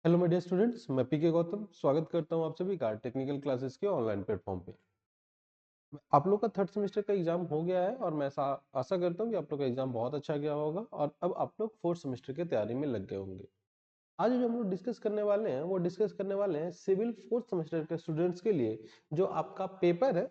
Hello media students, मैं पीके गौतम स्वागत करता हूं आप सभी का टेक्निकल क्लासेस के ऑनलाइन प्लेटफॉर्म पे। आप लोग का थर्ड सेमेस्टर का एग्जाम हो गया है और मैं आशा करता हूं कि आप लोग का एग्जाम बहुत अच्छा गया होगा और अब आप लोग फोर्थ सेमेस्टर की तैयारी में लग गए होंगे। आज जो हम लोग डिस्कस करने वाले हैं वो डिस्कस करने वाले हैं सिविल फोर्थ सेमेस्टर के स्टूडेंट्स के लिए जो आपका पेपर है,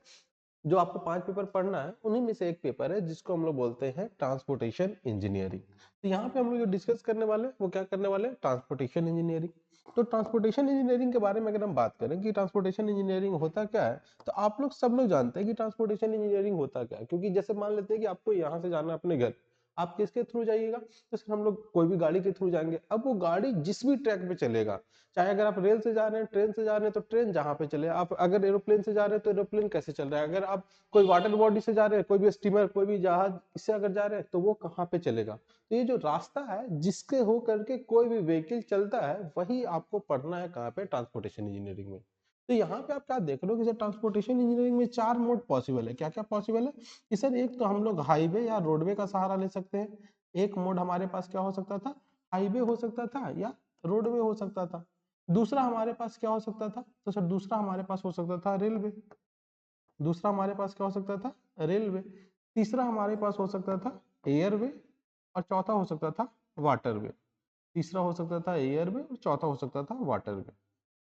जो आपको 5 पेपर पढ़ना है उन्हीं में से एक पेपर है जिसको हम लोग बोलते हैं ट्रांसपोर्टेशन इंजीनियरिंग। तो यहाँ पे हम लोग जो डिस्कस करने वाले हैं वो क्या करने वाले हैं, ट्रांसपोर्टेशन इंजीनियरिंग। तो ट्रांसपोर्टेशन इंजीनियरिंग के बारे में अगर हम बात करें कि ट्रांसपोर्टेशन इंजीनियरिंग होता क्या है, तो आप लोग सब लोग जानते हैं कि ट्रांसपोर्टेशन इंजीनियरिंग होता क्या है। क्योंकि जैसे मान लेते हैं कि आपको यहाँ से जाना है अपने घर, आप किसके थ्रू जाइएगा, तो सर हम लोग कोई भी गाड़ी के थ्रू जाएंगे। अब वो गाड़ी जिस भी ट्रैक पे चलेगा, चाहे अगर आप रेल से जा रहे हैं, ट्रेन से जा रहे हैं, तो ट्रेन जहां पे चले, आप अगर एरोप्लेन से जा रहे हैं तो एरोप्लेन कैसे चल रहा है, अगर आप कोई वाटर बॉडी से जा रहे हैं, कोई भी स्टीमर, कोई भी जहाज, इससे अगर जा रहे हैं तो वो कहाँ पे चलेगा। तो ये जो रास्ता है जिसके हो करके कोई भी व्हीकल चलता है वही आपको पढ़ना है कहाँ पे, ट्रांसपोर्टेशन इंजीनियरिंग में। तो यहाँ पे आप क्या देख रहे हो कि सर ट्रांसपोर्टेशन इंजीनियरिंग में 4 मोड पॉसिबल है। क्या क्या पॉसिबल है कि सर एक तो हम लोग हाईवे या रोडवे का सहारा ले सकते हैं। एक मोड हमारे पास क्या हो सकता था, हाईवे हो सकता था या रोडवे हो सकता था। दूसरा हमारे पास क्या हो सकता था, तो सर दूसरा हमारे पास हो सकता था रेलवे। दूसरा हमारे पास क्या हो सकता था, रेलवे। तीसरा हमारे पास हो सकता था एयरवे। और चौथा हो सकता था वाटरवे। तीसरा हो सकता था एयरवे और चौथा हो सकता था वाटरवे।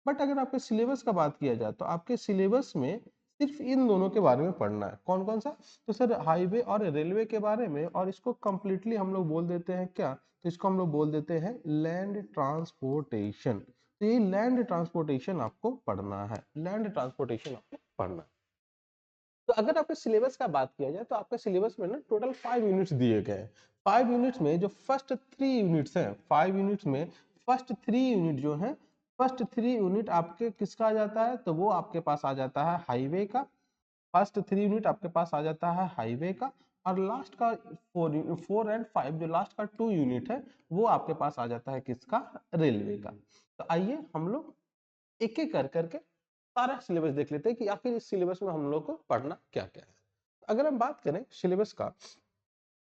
बट अगर आपके सिलेबस का बात किया जाए तो आपके सिलेबस में सिर्फ इन दोनों के बारे में पढ़ना है। कौन कौन सा, तो सर हाईवे और रेलवे के बारे में। और इसको कंप्लीटली हम लोग बोल देते हैं क्या, तो इसको हम लोग बोल देते हैं लैंड ट्रांसपोर्टेशन। तो ये लैंड ट्रांसपोर्टेशन आपको पढ़ना है, लैंड ट्रांसपोर्टेशन आपको पढ़ना है। तो अगर आपके सिलेबस का बात किया जाए तो आपके सिलेबस में ना टोटल 5 यूनिट्स दिए गए हैं। 5 यूनिट्स में जो फर्स्ट 3 यूनिट्स हैं, 5 यूनिट्स में फर्स्ट 3 यूनिट जो हैं, फर्स्ट 3 यूनिट आपके किसका आ जाता है, तो वो आपके पास आ जाता है हाईवे का। फर्स्ट 3 यूनिट आपके पास आ जाता है हाईवे का। और लास्ट का 4 एंड 5 जो लास्ट का 2 यूनिट है वो आपके पास आ जाता है किसका, रेलवे का। तो आइए हम लोग एक एक कर करके सारा सिलेबस देख लेते हैं कि आखिर इस सिलेबस में हम लोग को पढ़ना क्या क्या है। अगर हम बात करें सिलेबस का,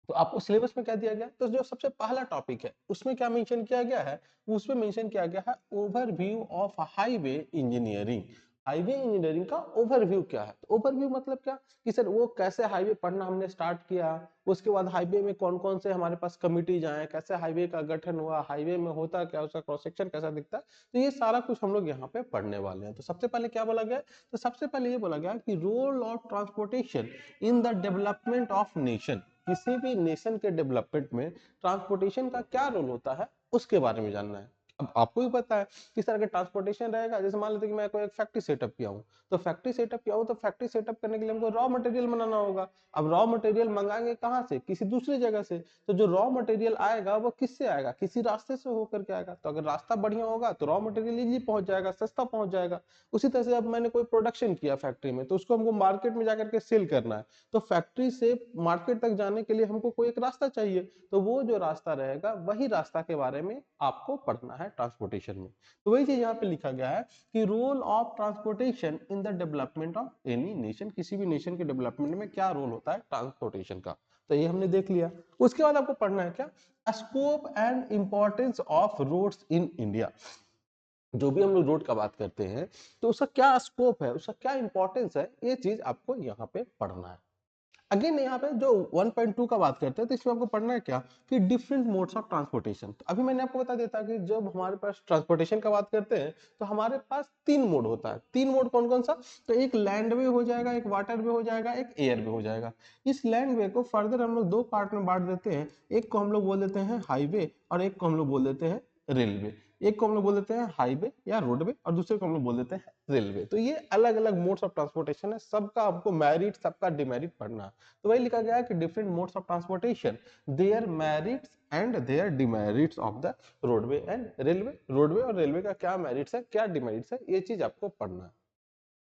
तो आपको सिलेबस में क्या दिया गया, तो जो सबसे पहला टॉपिक है उसमें क्या मेंशन किया गया है, उसमें मेंशन किया गया है overview of highway engineering. Highway engineering का ओवरव्यू क्या है, तो ओवरव्यू मतलब क्या कि सर वो कैसे हाईवे पढ़ना हमने स्टार्ट किया, उसके बाद हाईवे में कौन कौन से हमारे पास कमिटीज आए, कैसे हाईवे का गठन हुआ, हाईवे में होता क्या, उसका क्रॉस सेक्शन कैसा दिखता है। तो ये सारा कुछ हम लोग यहाँ पे पढ़ने वाले हैं। तो सबसे पहले क्या बोला गया, तो सबसे पहले ये बोला गया कि role of transportation in the development of nation. किसी भी नेशन के डेवलपमेंट में ट्रांसपोर्टेशन का क्या रोल होता है उसके बारे में जानना है। अब आपको भी पता है किस तरह का ट्रांसपोर्टेशन रहेगा। जैसे मान लेते हैं कि मैं कोई एक फैक्ट्री सेटअप किया हूँ, तो फैक्ट्री सेटअप किया हूँ तो फैक्ट्री सेटअप करने के लिए हमको रॉ मटेरियल बनाना होगा। अब रॉ मटेरियल मंगाएंगे कहाँ से, किसी दूसरी जगह से। तो जो रॉ मटेरियल आएगा वो किससे आएगा, किसी रास्ते से होकर के आएगा। तो अगर रास्ता बढ़िया होगा तो रॉ मटेरियल इजीली पहुंच जाएगा, सस्ता पहुंच जाएगा। उसी तरह से अब मैंने कोई प्रोडक्शन किया फैक्ट्री में, तो उसको हमको मार्केट में जाकर के सेल करना है। तो फैक्ट्री से मार्केट तक जाने के लिए हमको कोई एक रास्ता चाहिए। तो वो जो रास्ता रहेगा वही रास्ता के बारे में आपको पढ़ना है ट्रांसपोर्टेशन में। तो वही चीज यहाँ पे लिखा गया है कि role of transportation in the development of any nation. किसी भी नेशन के डेवलपमेंट में क्या रोल होता है ट्रांसपोर्टेशन का, तो ये हमने देख लिया। उसके बाद आपको पढ़ना है क्या, scope and importance of roads in India. जो भी हम लोग रोड का बात करते हैं तो उसका क्या स्कोप है, उसका क्या इंपॉर्टेंस है, ये चीज आपको यहाँ पे पढ़ना है। अगेन यहाँ पे जो 1.2 का बात करते हैं तो इसमें आपको पढ़ना है क्या कि डिफरेंट मोड्स ऑफ ट्रांसपोर्टेशन। तो अभी मैंने आपको बता देता कि जब हमारे पास ट्रांसपोर्टेशन का बात करते हैं तो हमारे पास 3 मोड होता है। 3 मोड कौन कौन सा, तो एक लैंड वे हो जाएगा, एक वाटर वे हो जाएगा, एक एयर वे हो जाएगा। इस लैंड वे को फर्दर हम लोग 2 पार्ट में बांट देते हैं। एक को हम लोग बोल देते हैं हाईवे और एक को हम लोग बोल देते हैं रेलवे। एक को हम लोग बोल देते हैं हाईवे या रोडवे और दूसरे को हम लोग बोल देते हैं रेलवे। तो ये अलग अलग मोड्स ऑफ ट्रांसपोर्टेशन है, सबका आपको मेरिट सबका डिमेरिट पढ़ना है। तो वही लिखा गया है कि different modes of transportation, their merits and their demerits of the roadway and railway. Roadway और रेलवे का क्या मेरिट्स है, क्या डिमेरिट्स है, ये चीज आपको पढ़ना है।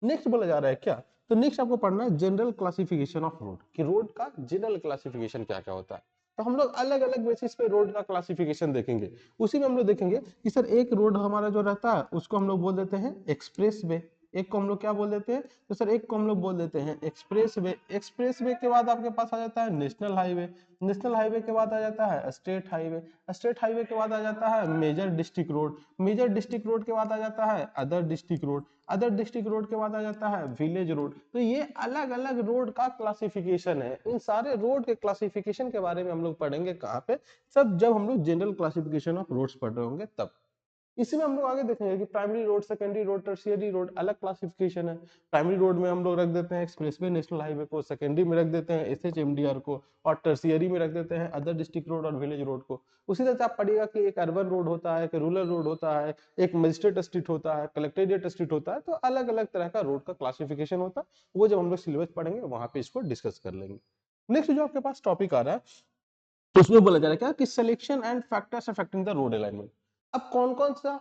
नेक्स्ट बोला जा रहा है क्या, तो नेक्स्ट आपको पढ़ना है जनरल क्लासिफिकेशन ऑफ रोड, कि रोड का जनरल क्लासिफिकेशन क्या क्या होता है। तो हम लोग अलग अलग बेसिस पे रोड का क्लासिफिकेशन देखेंगे। उसी में हम लोग देखेंगे कि सर एक रोड हमारा जो रहता है उसको हम लोग बोल देते हैं एक्सप्रेस वे। एक को हम लोग क्या बोल देते हैं, तो सर एक को हम लोग बोल देते हैं एक्सप्रेस वे। एक्सप्रेस वे के बाद आपके पास आ जाता है नेशनल हाईवे। नेशनल हाईवे के बाद आ जाता है स्टेट हाईवे। स्टेट हाईवे के बाद आ जाता है major district road. Major district road के बाद आ जाता है other district road. Other district road के बाद आ जाता है विलेज रोड। तो ये अलग अलग रोड का क्लासिफिकेशन है। इन सारे रोड के क्लासिफिकेशन के बारे में हम लोग पढ़ेंगे कहाँ पे, सब जब हम लोग जनरल क्लासिफिकेशन ऑफ रोड्स पढ़ रहे होंगे तब। इसी में हम लोग आगे देखेंगे कि primary road, secondary road, tertiary road अलग क्लासिफिकेशन है। प्राइमरी रोड में हम लोग रख देते हैं एक्सप्रेसवे नेशनल हाईवे को, सेकेंडरी में रख देते हैं एसएचएमडीआर को, और टर्शियरी में रख देते हैं अदर डिस्ट्रिक्ट रोड और विलेज रोड को। उसी तरह से आप पढ़िएगा कि एक अर्बन रोड होता है, एक रूरल रोड होता है, एक मजिस्ट्रेट स्ट्रीट होता है, कलेक्टेरिएट स्ट्रीट होता है। तो अलग अलग तरह का रोड का क्लासिफिकेशन होता है, वो जब हम लोग सिलेबस पढ़ेंगे वहां पे इसको डिस्कस कर लेंगे। नेक्स्ट जो आपके पास टॉपिक आ रहा है, तो उसमें बोला जा रहा है क्या कि selection and factors affecting the road alignment. अब कौन कौन सा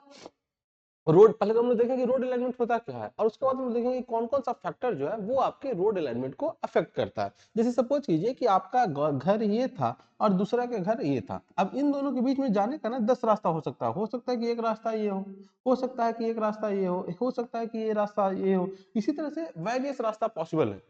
रोड, पहले तो हम लोग देखेंगे रोड अलाइनमेंट होता क्या है, और उसके बाद हम लोग देखेंगे कौन कौन सा फैक्टर जो है वो आपके रोड अलाइनमेंट को अफेक्ट करता है। जैसे सपोज कीजिए कि आपका घर ये था और दूसरा के घर ये था। अब इन दोनों के बीच में जाने का ना 10 रास्ता हो सकता है। हो सकता है कि एक रास्ता ये हो सकता है कि एक रास्ता ये हो सकता है कि ये रास्ता ये हो। इसी तरह से वेरियस रास्ता पॉसिबल है।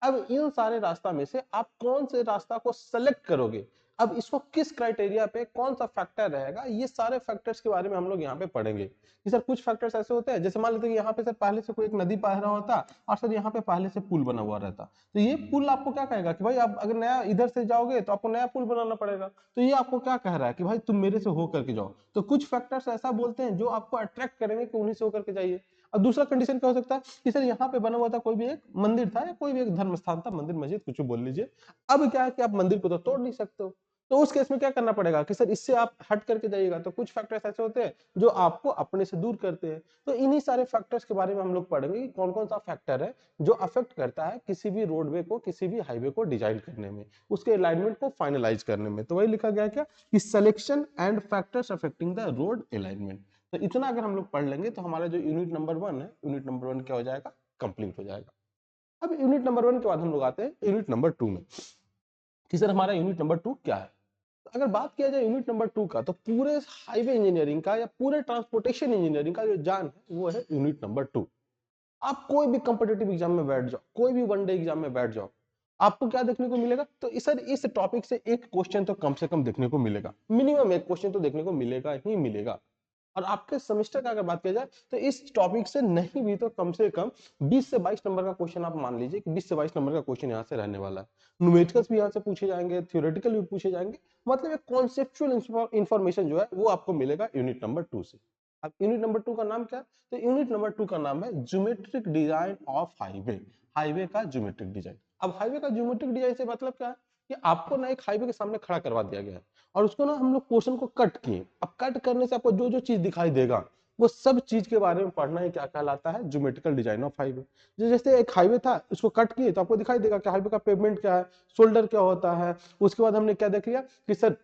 अब इन सारे रास्ता में से आप कौन से रास्ता को सेलेक्ट करोगे, अब इसको किस क्राइटेरिया पे कौन सा फैक्टर रहेगा, ये सारे फैक्टर्स के बारे में हम लोग यहाँ पे पढ़ेंगे कि सर कुछ फैक्टर्स ऐसे होते हैं, जैसे मान लेते हैं कि यहाँ पे सर पहले से कोई एक नदी बह रहा होता और सर यहाँ पे पहले से पुल बना हुआ रहता। तो ये पुल आपको क्या कहेगा कि भाई आप अगर नया इधर से जाओगे तो आपको नया पुल बनाना पड़ेगा। तो ये आपको क्या कह रहा है कि भाई तुम मेरे से होकर के जाओ। तो कुछ फैक्टर्स ऐसा बोलते हैं जो आपको अट्रैक्ट करेंगे कि उन्हीं से होकर के जाइए। अब दूसरा कंडीशन क्या हो सकता है कि सर यहाँ पे बना हुआ था कोई भी एक मंदिर था या कोई भी एक धर्म स्थान था, मंदिर मस्जिद कुछ बोल लीजिए। अब क्या है कि आप मंदिर को तो तोड़ नहीं सकते हो। तो उस केस में क्या करना पड़ेगा कि सर इससे आप हट करके जाइएगा। तो कुछ फैक्टर्स ऐसे होते हैं जो आपको अपने से दूर करते हैं। तो इन्हीं सारे फैक्टर्स के बारे में हम लोग पढ़ेंगे कि कौन कौन सा फैक्टर है जो अफेक्ट करता है किसी भी रोडवे को, किसी भी हाईवे को डिजाइन करने में, उसके अलाइनमेंट को फाइनलाइज करने में। तो वही लिखा गया क्या कि selection and factors affecting the road alignment. तो इतना अगर हम लोग पढ़ लेंगे तो हमारा जो यूनिट नंबर 1 है, यूनिट नंबर 1 क्या हो जाएगा, कंप्लीट हो जाएगा। अब यूनिट नंबर 1 के बाद हम लोग आते हैं यूनिट नंबर 2 में कि सर हमारा यूनिट नंबर 2 क्या है। तो अगर बात किया जाए यूनिट नंबर 2 का, तो पूरे हाईवे इंजीनियरिंग का या पूरे ट्रांसपोर्टेशन इंजीनियरिंग का जो जान है वो है यूनिट नंबर 2। आप कोई भी कॉम्पिटिटिव एग्जाम में बैठ जाओ, कोई भी वनडे एग्जाम में बैठ जाओ, आपको क्या देखने को मिलेगा, तो सर इस टॉपिक से एक क्वेश्चन तो कम से कम देखने को मिलेगा, मिनिमम एक क्वेश्चन तो देखने को मिलेगा ही मिलेगा। और आपके सेमेस्टर का अगर बात किया जाए तो इस टॉपिक से नहीं भी तो कम से कम 20 से 22 नंबर का क्वेश्चन आप मान लीजिए कि 20 से 22 नंबर का क्वेश्चन यहाँ से रहने वाला है। न्यूमेरिकल्स भी यहाँ से पूछे जाएंगे, थ्योरेटिकल भी पूछे जाएंगे। मतलब एक कॉन्सेप्चुअल इंफॉर्मेशन जो है वो आपको मिलेगा यूनिट नंबर 2 से। अब यूनिट नंबर 2 का नाम क्या है, तो यूनिट नंबर 2 का नाम है geometric design of highway. Highway का ज्योमेट्रिक डिजाइन। अब हाईवे का ज्योमेट्रिक डिजाइन से मतलब क्या है कि आपको ना एक हाईवे के सामने खड़ा करवा दिया गया है और उसको ना हम लोग पोर्शन को कट किए। अब कट करने से आपको जो जो चीज दिखाई देगा वो सब चीज के बारे में पढ़ना ही क्या कहलाता है, ज्योमेट्रिकल डिजाइन ऑफ हाईवे। जैसे एक हाईवे था, उसको कट किए तो आपको दिखाई देगा कि हाईवे का पेवमेंट क्या है, शोल्डर क्या होता है। उसके बाद हमने क्या देख लिया कि सर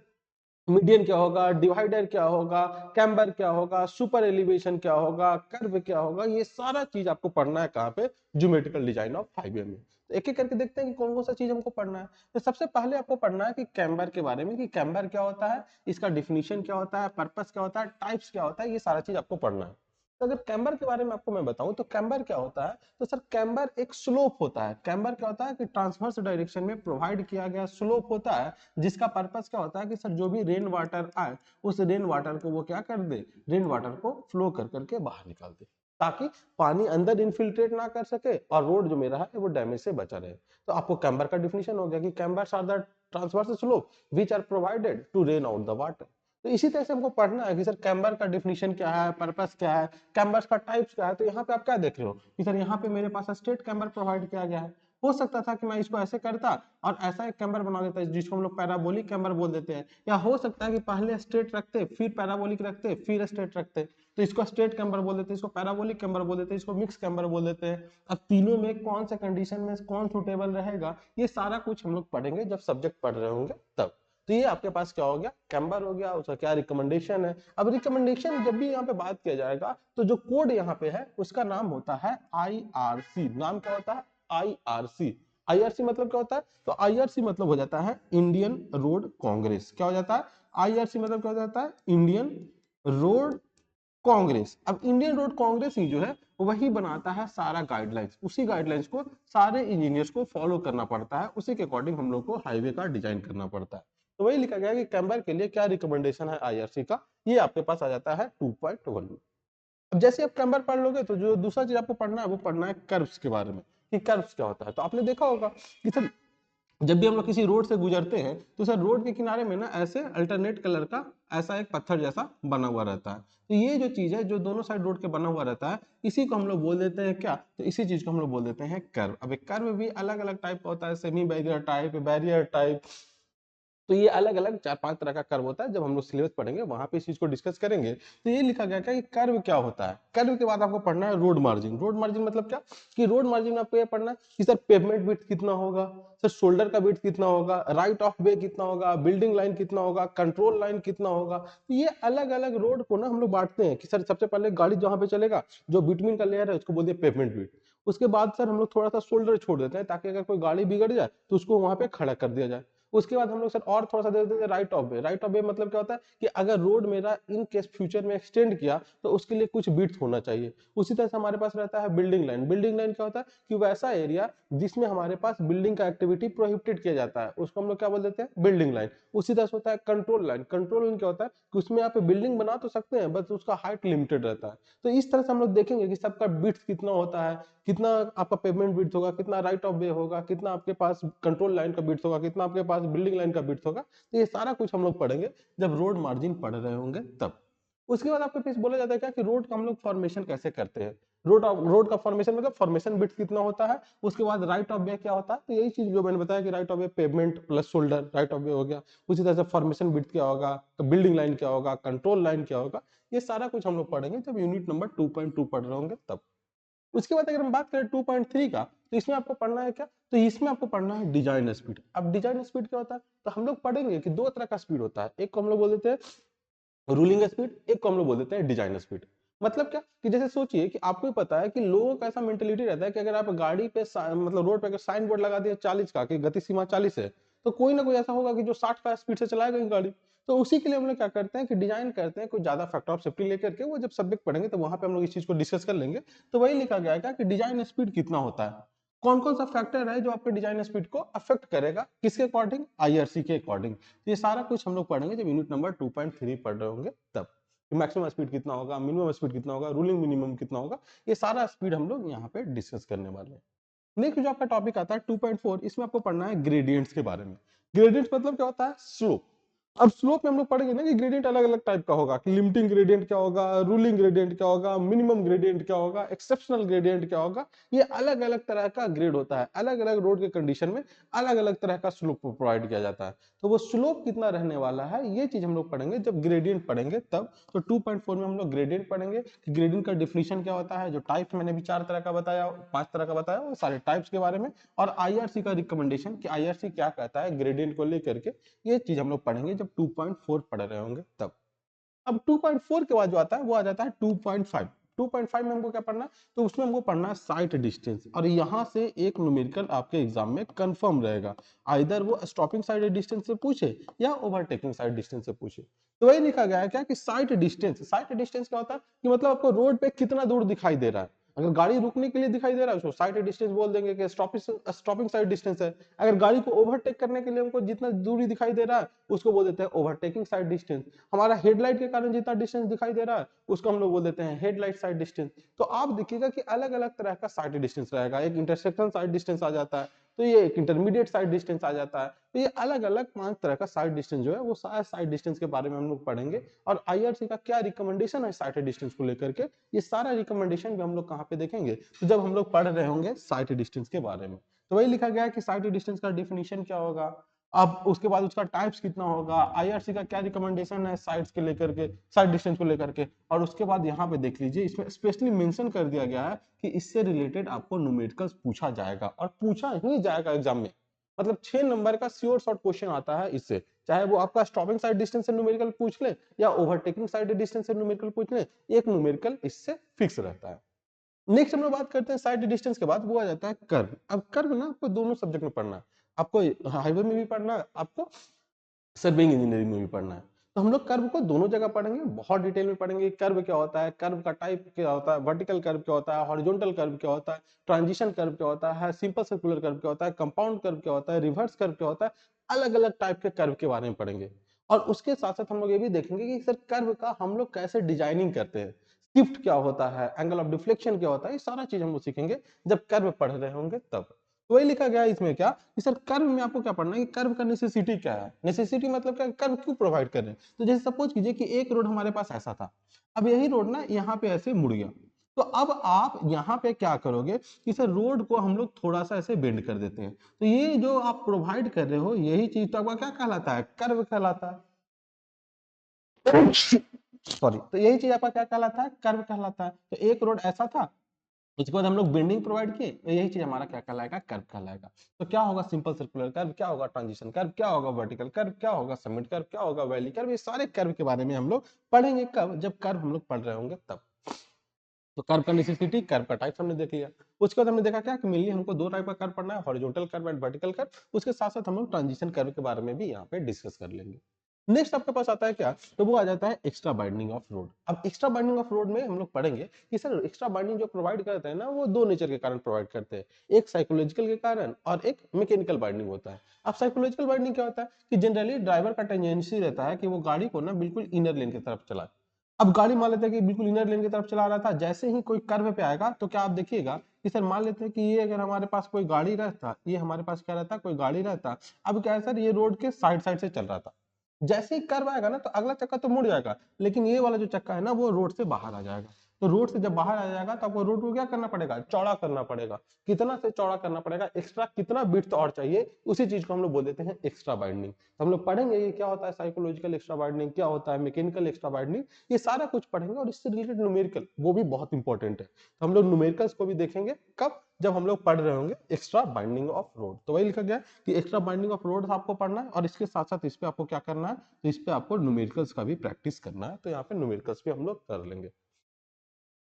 मीडियन क्या होगा, डिवाइडर क्या होगा, कैम्बर क्या होगा, सुपर एलिवेशन क्या होगा, कर्व क्या होगा। ये सारा चीज आपको पढ़ना है कहाँ पे, ज्योमेट्रिकल डिजाइन ऑफ हाईवे में। तो एक एक करके देखते हैं कि कौन कौन सा चीज हमको पढ़ना है। तो सबसे पहले आपको पढ़ना है कि कैम्बर के बारे में, कि कैम्बर क्या होता है, इसका डिफिनीशन क्या होता है, पर्पस क्या होता है, टाइप्स क्या होता है, ये सारा चीज आपको पढ़ना है। तो अगर कैम्बर के बारे में आपको मैं बताऊं तो कैम्बर क्या होता है, तो सर कैम्बर एक स्लोप होता है। कैम्बर क्या होता है कि ट्रांसवर्स डायरेक्शन में प्रोवाइड किया गया स्लोप होता है, जिसका पर्पस क्या होता है कि सर जो भी रेन वाटर आए उस रेन वाटर को वो क्या कर दे, रेन वाटर को फ्लो कर करके बाहर निकाल दे, ताकि पानी अंदर इनफिल्ट्रेट ना कर सके और रोड जो मेरा है वो डैमेज से बचा रहे। तो आपको कैम्बर का डिफिनेशन हो गया कि cambers are the transverse slope which are provided to drain out the water. तो इसी तरह से हमको पढ़ना है कि सर कैम्बर का डिफिनेशन क्या है, पर्पस क्या है, कैम्बर्स का टाइप्स क्या है। तो यहाँ पे आप क्या देख रहे हो कि सर यहाँ पे मेरे पास स्ट्रेट कैम्बर प्रोवाइड किया गया है। हो सकता था कि मैं इसको ऐसे करता और ऐसा एक कैम्बर बना देता जिसको हम लोग पैराबोलिक कैम्बर बोल देते हैं, या हो सकता है कि पहले स्ट्रेट रखते फिर पैराबोलिक रखते फिर स्ट्रेट रखते। तो इसको स्ट्रेट कैम्बर बोल देते हैं, इसको पैराबोलिक कैम्बर बोल देते हैं, इसको मिक्स कैम्बर बोल देते हैं। अब तीनों में कौन सा कंडीशन में कौन सुटेबल रहेगा, ये सारा कुछ हम लोग पढ़ेंगे जब सब्जेक्ट पढ़ रहे होंगे तब। तो ये आपके पास क्या हो गया, कैम्बर हो गया, उसका क्या रिकमेंडेशन है। अब रिकमेंडेशन जब भी यहाँ पे बात किया जाएगा तो जो कोड यहाँ पे है उसका नाम होता है IRC। नाम क्या होता है, IRC। आईआरसी मतलब क्या होता है, तो आईआरसी मतलब हो जाता है इंडियन रोड कांग्रेस। क्या हो जाता है, आईआरसी मतलब क्या हो जाता है, इंडियन रोड कांग्रेस। अब इंडियन रोड कांग्रेस ही जो है वही बनाता है सारा गाइडलाइंस, उसी गाइडलाइंस को सारे इंजीनियर्स को फॉलो करना पड़ता है, उसी के अकॉर्डिंग हम लोग को हाईवे का डिजाइन करना पड़ता है। तो वही लिखा गया है कि कैम्बर के लिए क्या रिकमेंडेशन है आईआरसी का, ये आपके पास आ जाता है 2.1 में। अब जैसे आप कैम्बर पढ़ लोगे तो जो दूसरा चीज आपको पढ़ना है वो पढ़ना है कर्व्स के बारे में, कि कर्व्स क्या होता है। तो आपने देखा होगा कि सर जब भी हम लोग किसी रोड से गुजरते हैं तो सर रोड के किनारे में ना ऐसे अल्टरनेट कलर का ऐसा एक पत्थर जैसा बना हुआ रहता है। तो ये जो चीज है जो दोनों साइड रोड के बना हुआ रहता है, इसी को हम लोग बोल देते हैं क्या, तो इसी चीज को हम लोग बोल देते हैं कर्व। अब एक कर्व भी अलग अलग टाइप का होता है, semi barrier type, barrier type. तो ये अलग अलग 4-5 तरह का कर्व होता है। जब हम लोग सिलेबस पढ़ेंगे वहां पे इस चीज को डिस्कस करेंगे। तो ये लिखा गया क्या कि कर्व क्या होता है। कर्व के बाद आपको पढ़ना है रोड मार्जिन। रोड मार्जिन मतलब क्या, कि रोड मार्जिन में आपको ये पढ़ना है कि सर पेवमेंट विड्थ कितना होगा, सर शोल्डर का विड्थ कितना होगा, राइट ऑफ वे कितना होगा, बिल्डिंग लाइन कितना होगा, कंट्रोल लाइन कितना होगा। तो ये अलग अलग रोड को ना हम लोग बांटते हैं कि सर सबसे पहले गाड़ी जहां पे चलेगा जो बिटवीन का लेयर है उसको बोलते हैं पेवमेंट विड्थ। उसके बाद सर हम लोग थोड़ा सा शोल्डर छोड़ देते हैं ताकि अगर कोई गाड़ी बिगड़ जाए तो उसको वहां पे खड़ा कर दिया जाए। उसके बाद हम लोग सर और थोड़ा सा दे देते हैं right of way. Right of वे मतलब क्या होता है कि अगर रोड मेरा इन केस फ्यूचर में एक्सटेंड किया तो उसके लिए कुछ विड्थ होना चाहिए। उसी तरह से हमारे पास रहता है बिल्डिंग लाइन। बिल्डिंग लाइन क्या होता है कि वैसा एरिया जिसमें हमारे पास बिल्डिंग का एक्टिविटी प्रोहिबिटेड किया जाता है, उसको हम लोग क्या बोल देते हैं, बिल्डिंग लाइन। उसी तरह से होता है कंट्रोल लाइन। कंट्रोल लाइन क्या होता है कि उसमें आप बिल्डिंग बना तो सकते हैं बस उसका हाइट लिमिटेड रहता है। तो इस तरह से हम लोग देखेंगे कि सबका विड्थ कितना होता है, कितना आपका पेमेंट विड्थ होगा, कितना राइट ऑफ वे होगा, कितना आपके पास कंट्रोल लाइन का विड्थ होगा, कितना आपके पास बिल्डिंग लाइन का विड्थ होगा। तो ये सारा कुछ हम लोग पढ़ेंगे जब रोड मार्जिन पढ़ रहे होंगे तब। उसके बाद आपके पास बोला जाता है क्या कि रोड का हम लोग फॉर्मेशन कैसे करते हैं। रोड का फॉर्मेशन मतलब फॉर्मेशन विड्थ कितना होता है। उसके बाद राइट ऑफ वे क्या होता है, तो यही चीज जो मैंने बताया कि right of way pavement plus shoulder right of वे हो गया। उसी तरह से फॉर्मेशन विड्थ क्या होगा, बिल्डिंग लाइन क्या होगा, कंट्रोल लाइन क्या होगा। ये सारा कुछ हम लोग पढ़ेंगे जब यूनिट नंबर 2.2 पढ़ रहे होंगे तब। उसके बाद अगर हम बात करें 2.3 का, तो इसमें आपको पढ़ना है क्या, तो इसमें आपको पढ़ना है डिजाइन स्पीड। अब डिजाइन स्पीड क्या होता है, तो हम लोग पढ़ेंगे कि दो तरह का स्पीड होता है। एक को हम लोग बोल देते हैं रूलिंग स्पीड, एक को हम लोग बोल देते हैं डिजाइन स्पीड। मतलब क्या कि जैसे सोचिए कि आपको भी पता है कि लोगों का ऐसा मेंटेलिटी रहता है कि अगर आप गाड़ी पे मतलब रोड पे अगर साइन बोर्ड लगा दिए 40 का कि गति सीमा 40 है, तो कोई ना कोई ऐसा होगा कि जो 60 का स्पीड से चलाएगा ही गाड़ी। तो उसी के लिए हम लोग क्या करते हैं कि डिजाइन करते हैं कुछ ज्यादा फैक्टर ऑफ सेफ्टी लेकर के। वो जब सब्जेक्ट पढ़ेंगे तो वहां पे हम लोग इस चीज को डिस्कस कर लेंगे। तो वही लिखा गया है कि डिजाइन स्पीड कितना होता है, कौन कौन सा फैक्टर है जो आपके डिजाइन स्पीड को अफेक्ट करेगा, किसके अकॉर्डिंग, आईआरसी के अकॉर्डिंग। ये सारा कुछ हम लोग पढ़ेंगे जब यूनिट नंबर 2.3 पढ़ रहे होंगे तब। मैक्सिमम स्पीड कितना होगा, मिनिमम स्पीड कितना होगा, रूलिंग मिनिमम कितना होगा, ये सारा स्पीड हम लोग यहाँ पे डिस्कस करने वाले हैं। नेक्स्ट जो आपका टॉपिक आता है 2.4, इसमें आपको पढ़ना है ग्रेडियंट्स के बारे में। ग्रेडियंट्स मतलब क्या होता है, स्लोप। अब स्लोप में हम लोग पढ़ेंगे ना कि ग्रेडियंट अलग अलग टाइप का होगा, कि लिमिटिंग ग्रेडियंट क्या होगा, रूलिंग ग्रेडियंट क्या होगा, मिनिमम ग्रेडियंट क्या होगा, एक्सेप्शनल ग्रेडियंट क्या होगा। ये अलग अलग तरह का ग्रेड होता है। अलग अलग रोड के कंडीशन में अलग अलग तरह का स्लोप प्रोवाइड किया जाता है। तो वो स्लोप कितना रहने वाला है ये चीज हम लोग पढ़ेंगे जब ग्रेडियंट पढ़ेंगे तब। तो 2.4 में हम लोग ग्रेडियंट पढ़ेंगे कि ग्रेडियंट का डिफिनेशन क्या होता है, जो टाइप्स मैंने भी 4 तरह का बताया, 5 तरह का बताया, वो सारे टाइप्स के बारे में, और आईआरसी का रिकमेंडेशन कि आईआरसी क्या कहता है ग्रेडियंट को लेकर के। ये चीज हम लोग पढ़ेंगे जब 2.4 पढ़ रहे होंगे तब। अब 2.4 के बाद जो आता है वो आ जाता है 2.5। 2.5 में हमको क्या पढ़ना है, तो उसमें हमको पढ़ना है साइट डिस्टेंस। और यहाँ से एक न्यूमेरिकल आपके एग्जाम में कंफर्म रहेगा, आइदर वो स्टॉपिंग साइड डिस्टेंस से पूछे या ओवरटेकिंग साइड डिस्टेंस से पूछे। तो वही लिखा गया है क्या कि साइट डिस्टेंस। साइट डिस्टेंस क्या होता है कि मतलब आपको रोड पे कितना दूर दिखाई दे रहा है। अगर गाड़ी रुकने के लिए दिखाई दे रहा है उसको साइट डिस्टेंस बोल देंगे कि स्टॉपिंग साइड डिस्टेंस है। अगर गाड़ी को ओवरटेक करने के लिए हमको जितना दूरी दिखाई दे रहा है उसको बोल देते हैं ओवरटेकिंग साइड डिस्टेंस। हमारा हेडलाइट के कारण जितना डिस्टेंस दिखाई दे रहा है उसको हम लोग बोल देते हैं हेडलाइट साइड डिस्टेंस। तो आप देखिएगा कि अलग अलग तरह का साइड डिस्टेंस रहेगा। एक इंटरसेक्शन साइड डिस्टेंस आ जाता है, तो ये एक इंटरमीडिएट साइड डिस्टेंस आ जाता है। तो ये अलग अलग 5 तरह का साइड डिस्टेंस जो है वो सारे साइड डिस्टेंस के बारे में हम लोग पढ़ेंगे। और आईआरसी का क्या रिकमेंडेशन है साइड डिस्टेंस को लेकर के, ये सारा रिकमेंडेशन भी हम लोग कहाँ पे देखेंगे, तो जब हम लोग पढ़ रहे होंगे साइड डिस्टेंस के बारे में। तो वही लिखा गया है कि साइड डिस्टेंस का डिफिनीशन क्या होगा, अब उसके बाद उसका टाइप्स कितना होगा, आईआरसी का क्या रिकमेंडेशन है साइड्स के लेकर के, साइड डिस्टेंस को लेकर के। और उसके बाद यहाँ पे देख लीजिए इसमें स्पेशली मेंशन कर दिया गया है कि इससे रिलेटेड आपको न्यूमेरिकल्स पूछा जाएगा, और पूछा ही जाएगा एग्जाम में। मतलब 6 नंबर का श्योर शॉर्ट क्वेश्चन आता है इससे, चाहे वो आपका स्टॉपिंग साइड डिस्टेंस से न्यूमेरिकल पूछ ले या ओवरटेकिंग साइड डिस्टेंस से न्यूमेरिकल पूछ ले, एक न्यूमेरिकल इससे फिक्स रहता है। नेक्स्ट हम लोग बात करते हैं साइड डिस्टेंस के बाद, वो आ जाता है कर्व। अब कर्व ना आपको दोनों सब्जेक्ट में पढ़ना है, आपको हाईवे में भी पढ़ना है, आपको सर्वेइंग इंजीनियरिंग में भी पढ़ना है। तो हम लोग कर्व को दोनों जगह पढ़ेंगे, बहुत डिटेल में पढ़ेंगे। कर्व क्या होता है, कर्व का टाइप क्या होता है, वर्टिकल कर्व क्या होता है, हॉरिजॉन्टल कर्व क्या होता है, ट्रांजिशन कर्व क्या होता है, सिंपल सर्कुलर कर्व क्या होता है, कंपाउंड कर्व क्या होता है, रिवर्स कर्व क्या होता है, अलग अलग टाइप के कर्व के बारे में पढ़ेंगे। और उसके साथ साथ हम लोग ये भी देखेंगे कि सर कर्व का हम लोग कैसे डिजाइनिंग करते हैं, शिफ्ट क्या होता है, एंगल ऑफ डिफ्लेक्शन क्या होता है, ये सारा चीज हम लोग सीखेंगे जब कर्व पढ़ रहे होंगे तब। तो वही लिखा गया है इसमें क्या कि सर कर्व में आपको क्या पढ़ना है कि कर्व का नेसेसिटी क्या है। नेसेसिटी मतलब क्या, कर्व क्यों प्रोवाइड कर रहे हैं। तो जैसे सपोज कीजिए कि एक रोड हमारे पास ऐसा था, अब यही रोड ना यहाँ पे ऐसे मुड़ गया, तो अब आप यहाँ पे क्या करोगे कि सर रोड को हम लोग थोड़ा सा ऐसे बेंड कर देते हैं। तो ये जो आप प्रोवाइड कर रहे हो यही चीज तो आपका क्या कहलाता है, कर्व कहलाता है। सॉरी, तो यही चीज आपका क्या कहलाता है, कर्व कहलाता है। तो एक रोड ऐसा था, उसके बाद हम लोग बेंडिंग प्रोवाइड किए, तो यही चीज हमारा क्या कहलाएगा, कर्व कहलाएगा। तो क्या होगा सिंपल सर्कुलर कर्व, क्या होगा ट्रांजिशन कर्व, क्या होगा वर्टिकल कर्व, क्या होगा समिट कर्व, क्या होगा वैली कर्व, ये सारे कर्व के बारे में हम लोग पढ़ेंगे कब, जब कर्व हम लोग पढ़ रहे होंगे तब। तो कर्व का नेसेसिटी, कर्व का टाइप हमने देख लिया। उसके बाद हमने देखा क्या कि मेनली हमको दो टाइप का कर्व पढ़ना है, horizontal curve and vertical curve. उसके साथ साथ हम लोग ट्रांजिशन कर्व के बारे में भी यहाँ पे डिस्कस कर लेंगे। नेक्स्ट आपके पास आता है क्या, तो वो आ जाता है एक्स्ट्रा बाइंडिंग ऑफ रोड। अब एक्स्ट्रा बाइंडिंग ऑफ रोड में हम लोग पढ़ेंगे कि सर एक्स्ट्रा बाइंडिंग जो प्रोवाइड करते हैं ना, वो दो नेचर के कारण प्रोवाइड करते हैं, एक साइकोलॉजिकल के कारण और एक मैकेनिकल बाइंडिंग होता है। अब साइकोलॉजिकल बाइंडिंग क्या होता है कि जनरली ड्राइवर का टेंडेंसी रहता है कि वो गाड़ी को ना बिल्कुल इनर लेन की तरफ चलाए। अब गाड़ी मान लेते हैं कि बिल्कुल इनर लेन की तरफ चला रहा था, जैसे ही कोई कर्व पे आएगा तो क्या आप देखिएगा कि सर मान लेते हैं कि ये अगर हमारे पास कोई गाड़ी रहता, ये हमारे पास क्या रहता, कोई गाड़ी रहता। अब क्या है सर, ये रोड के साइड साइड से चल रहा था, जैसे ही कर्व आएगा ना तो अगला चक्का तो मुड़ जाएगा, लेकिन ये वाला जो चक्का है ना वो रोड से बाहर आ जाएगा। तो रोड से जब बाहर आ जाएगा तो आपको रोड को क्या करना पड़ेगा, चौड़ा करना पड़ेगा। कितना से चौड़ा करना पड़ेगा, एक्स्ट्रा कितना बिट्स और चाहिए, उसी चीज को हम लोग बोल देते हैं एक्स्ट्रा बाइंडिंग। हम लोग पढ़ेंगे ये क्या होता है साइकोलॉजिकल एक्स्ट्रा बाइंडिंग, क्या होता है मैकेनिकल एक्स्ट्रा बाइंडिंग, ये सारा कुछ पढ़ेंगे। और इससे रिलेटेड न्यूमेरिकल वो भी बहुत इंपॉर्टेंट है, तो हम लोग न्यूमेरिकल्स को भी देखेंगे कब, जब हम लोग पढ़ रहे होंगे एक्स्ट्रा बाइंडिंग ऑफ रोड। तो वही लिखा गया कि एक्स्ट्रा बाइंडिंग ऑफ रोड आपको पढ़ना है, और इसके साथ साथ इस पे आपको क्या करना है, तो इस पे आपको न्यूमेरिकल्स का भी प्रैक्टिस करना है। तो यहाँ पे न्यूमेरिकल्स भी हम लोग कर लेंगे।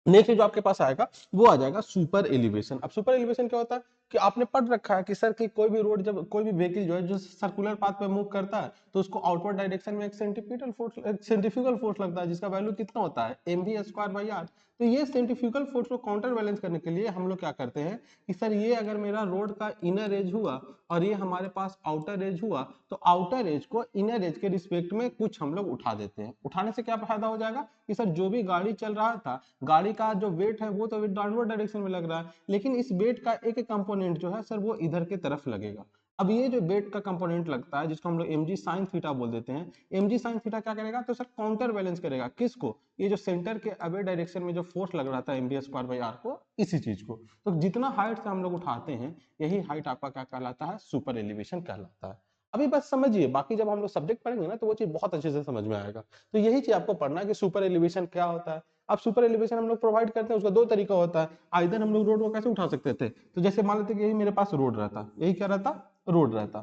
नेक्स्ट जो आपके पास आएगा वो आ जाएगा सुपर एलिवेशन। अब सुपर एलिवेशन क्या होता है कि आपने पढ़ रखा है कि सर कि कोई भी रोड, जब कोई भी व्हीकल जो है जो सर्कुलर पाथ पे मूव करता है तो उसको आउटवर्ड डायरेक्शन में एक सेंट्रीफ्यूगल फोर्स लगता है, जिसका वैल्यू कितना होता है, mv²/r। तो ये सेंट्रीफ्यूगल फोर्स को काउंटर बैलेंस करने के लिए हम लोग क्या करते हैं कि सर ये अगर मेरा रोड का इनर एज हुआ और ये हमारे पास आउटर एज हुआ, तो आउटर एज को इनर एज के रिस्पेक्ट में कुछ हम लोग उठा देते हैं। उठाने से क्या फायदा हो जाएगा कि सर जो भी गाड़ी चल रहा था, गाड़ी का जो वेट है वो तो डाउनवर्ड डायरेक्शन में लग रहा है, लेकिन इस वेट का एक कंपोनेंट जो है सर वो इधर की तरफ लगेगा। अब ये जो वेट का कंपोनेंट लगता है जिसको हम लोग mg sin थीटा बोल देते हैं, mg sin थीटा क्या करेगा, तो सर काउंटर बैलेंस करेगा किसको, ये जो सेंटर के अवे डायरेक्शन में जो फोर्स लग रहा था mv²/r को, इसी चीज को। तो जितना हाइट से हम लोग उठाते हैं यही हाइट आपका क्या कहलाता है, सुपर एलिवेशन कहलाता है। अभी बस समझिए, बाकी जब हम लोग सब्जेक्ट पढ़ेंगे ना तो वो चीज बहुत अच्छे से समझ में आएगा। तो यही चीज आपको पढ़ना है कि सुपर एलिवेशन क्या होता है। अब सुपर एलिवेशन हम लोग प्रोवाइड करते हैं, उसका दो तरीका होता है। आइदर हम लोग रोड को कैसे उठा सकते थे, तो जैसे मान लेते कि यही मेरे पास रोड रहता, यही क्या रहता, रोड रहता,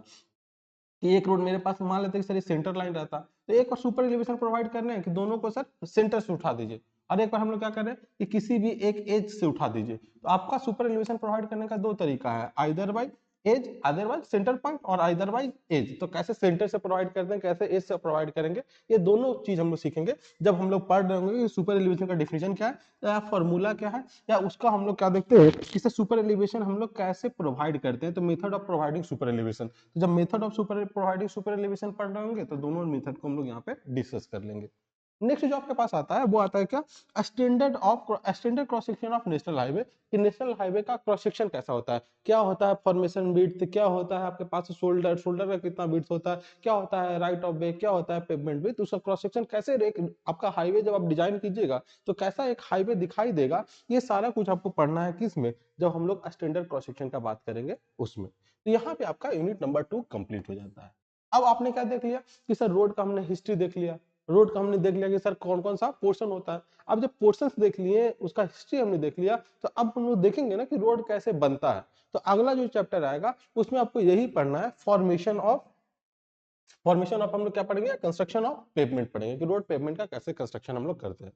कि एक रोड मेरे पास मान लेते कि सर ये सेंटर लाइन रहता, तो एक बार सुपर एलिवेशन प्रोवाइड कर रहे हैं कि दोनों को सर सेंटर से उठा दीजिए, और एक बार हम लोग क्या कर रहे हैं कि किसी भी एक एज से उठा दीजिए। तो आपका सुपर एलिवेशन प्रोवाइड करने का दो तरीका है, either by edge, otherwise centre point, और अदरवाइज एज। तो कैसे सेंटर से प्रोवाइड करते हैं, कैसे एज से प्रोवाइड करेंगे, ये दोनों चीज हम लोग सीखेंगे जब हम लोग पढ़ रहे होंगे कि सुपर एलिवेशन का डिफिनेशन क्या है या फॉर्मूला क्या है, या उसका हम लोग क्या देखते हैं कि सुपर एलिवेशन हम लोग कैसे प्रोवाइड करते हैं। तो method of providing super elevation, तो जब method of super providing super elevation पढ़ रहे होंगे तो दोनों मेथड को हम लोग यहाँ पे डिस्कस कर लेंगे। नेक्स्ट जो आपके पास आता है वो आता है क्या, standard cross section of national highway, कि नेशनल हाईवे का क्रॉस सेक्शन कैसा होता है, क्या होता है फॉर्मेशन विड्थ, क्या होता है आपके पास शोल्डर, शोल्डर का कितना विड्थ होता है, क्या होता है राइट ऑफ वे, क्या होता है पेवमेंट विड्थ, उसका क्रॉस सेक्शन कैसे आपका हाईवे जब आप डिजाइन कीजिएगा तो कैसा एक हाईवे दिखाई देगा, ये सारा कुछ आपको पढ़ना है किसमें, जब हम लोग स्टैंडर्ड क्रॉस सेक्शन का बात करेंगे उसमें। तो यहाँ पे आपका यूनिट नंबर 2 कंप्लीट हो जाता है। अब आपने क्या देख लिया कि सर रोड का हमने हिस्ट्री देख लिया, रोड का हमने देख लिया कि सर कौन कौन सा पोर्शन होता है। अब जब पोर्शंस देख लिए, उसका हिस्ट्री हमने देख लिया, तो अब हम लोग देखेंगे ना कि रोड कैसे बनता है। तो अगला जो चैप्टर आएगा उसमें आपको यही पढ़ना है, फॉर्मेशन ऑफ हम लोग क्या पढ़ेंगे, कंस्ट्रक्शन ऑफ पेवमेंट पढ़ेंगे, कि रोड पेवमेंट का कैसे कंस्ट्रक्शन हम लोग करते हैं।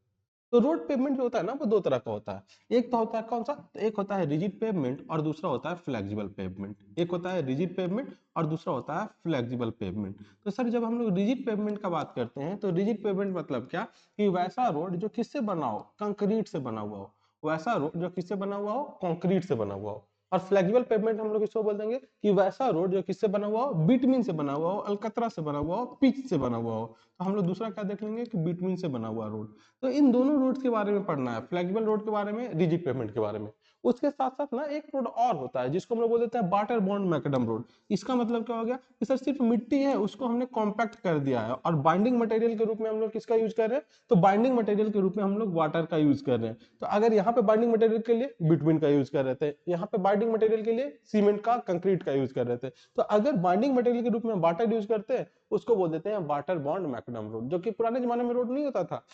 तो रोड पेवमेंट जो होता है ना वो दो तरह का होता है। एक तो होता है कौन सा, तो एक होता है रिजिड पेवमेंट और दूसरा होता है फ्लेक्सिबल पेवमेंट। एक होता है रिजिड पेवमेंट और दूसरा होता है फ्लेक्सिबल पेवमेंट। तो सर जब हम लोग रिजिड पेवमेंट का बात करते हैं तो रिजिड पेवमेंट मतलब क्या, कि वैसा रोड जो किससे बना हो, कंक्रीट से बना हुआ हो। वैसा रोड जो किससे बना हुआ हो, कंक्रीट से बना हुआ हो। और फ्लेक्सिबल पेवमेंट हम लोग इसको बोल देंगे कि वैसा रोड जो किससे बना हुआ हो, बिटवीन से बना हुआ हो, अलकतरा से बना हुआ हो, पिच से बना हुआ हो। तो हम लोग दूसरा क्या देख लेंगे कि बिटवीन से बना हुआ रोड। तो इन दोनों रोड्स के बारे में पढ़ना है, फ्लेक्सिबल रोड के बारे में, रिजिड पेवमेंट के बारे में। उसके साथ साथ ना एक रोड और होता है जिसको हम लोग बोल देते हैं वाटर बॉन्ड मैकडम रोड। इसका मतलब क्या हो गया कि सर सिर्फ मिट्टी है उसको हमने कॉम्पैक्ट कर दिया है और बाइंडिंग मटेरियल के रूप में हम लोग किसका यूज कर रहे हैं, तो बाइंडिंग मटेरियल के रूप में हम लोग वाटर का यूज कर रहे हैं। तो अगर यहाँ पे बाइंडिंग मटेरियल के लिए बिटवीन का यूज कर रहे थे, यहाँ पे बाइंडिंग मटेरियल के लिए सीमेंट का, कंक्रीट का यूज कर रहे थे, तो अगर बाइंडिंग मटेरियल के रूप में वाटर यूज करते हैं उसको बोल देते हैं वाटर बॉन्ड मैकडम रोड। जो कि पुराने जमाने में रोड नहीं होता था,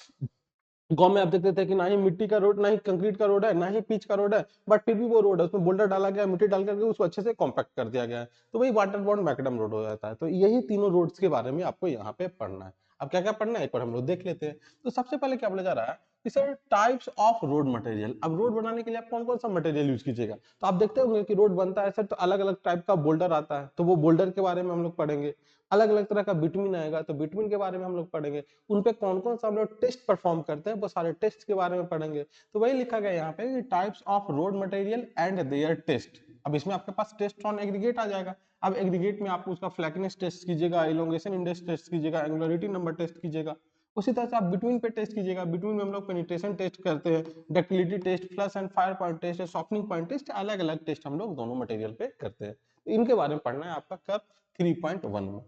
गांव में आप देखते थे कि ना ही मिट्टी का रोड, ना ही कंक्रीट का रोड है, ना ही पिच का रोड है, बट फिर भी वो रोड है, उसमें बोल्डर डाला गया, मिट्टी डाल करके उसको अच्छे से कॉम्पैक्ट कर दिया गया है, तो वही वाटर बॉन्ड मैकडम रोड हो जाता है। तो यही तीनों रोड्स के बारे में आपको यहाँ पे पढ़ना है। अब क्या क्या पढ़ना है एक बार हम लोग देख लेते हैं। तो सबसे पहले क्या बोला जा रहा है कि sir types of road material. अब रोड बनाने के लिए आप कौन कौन सा मटेरियल यूज कीजिएगा, तो आप देखते होंगे कि रोड बनता है सर तो अलग अलग टाइप का बोल्डर आता है, तो वो बोल्डर के बारे में हम लोग पढ़ेंगे। अलग अलग तरह का बिटवीन आएगा तो बिटवीन के बारे में हम लोग पढ़ेंगे। उन पे कौन कौन सा हम लोग टेस्ट परफॉर्म करते हैं वो सारे टेस्ट के बारे में पढ़ेंगे। तो वही लिखा गया यहाँ पे कि types of road material and their test. अब इसमें आपके पास टेस्ट ऑन एग्रीगेट आ जाएगा। अब एग्रीगेट में आप उसका फ्लैटनेस टेस्ट कीजिएगा, इलोंगेशन इंडेक्स टेस्ट कीजिएगा, एंगुलरिटी नंबर टेस्ट कीजिएगा। उसी तरह से आप बिटवीन पे टेस्ट कीजिएगा। बिटवीन में हम लोग पेनिट्रेशन टेस्ट करते हैं, ductility test, flash and fire point test, softening point test, अलग अलग टेस्ट हम लोग दोनों मटेरियल पे करते हैं। तो इनके बारे में पढ़ना है आपका कब, 3.1 में।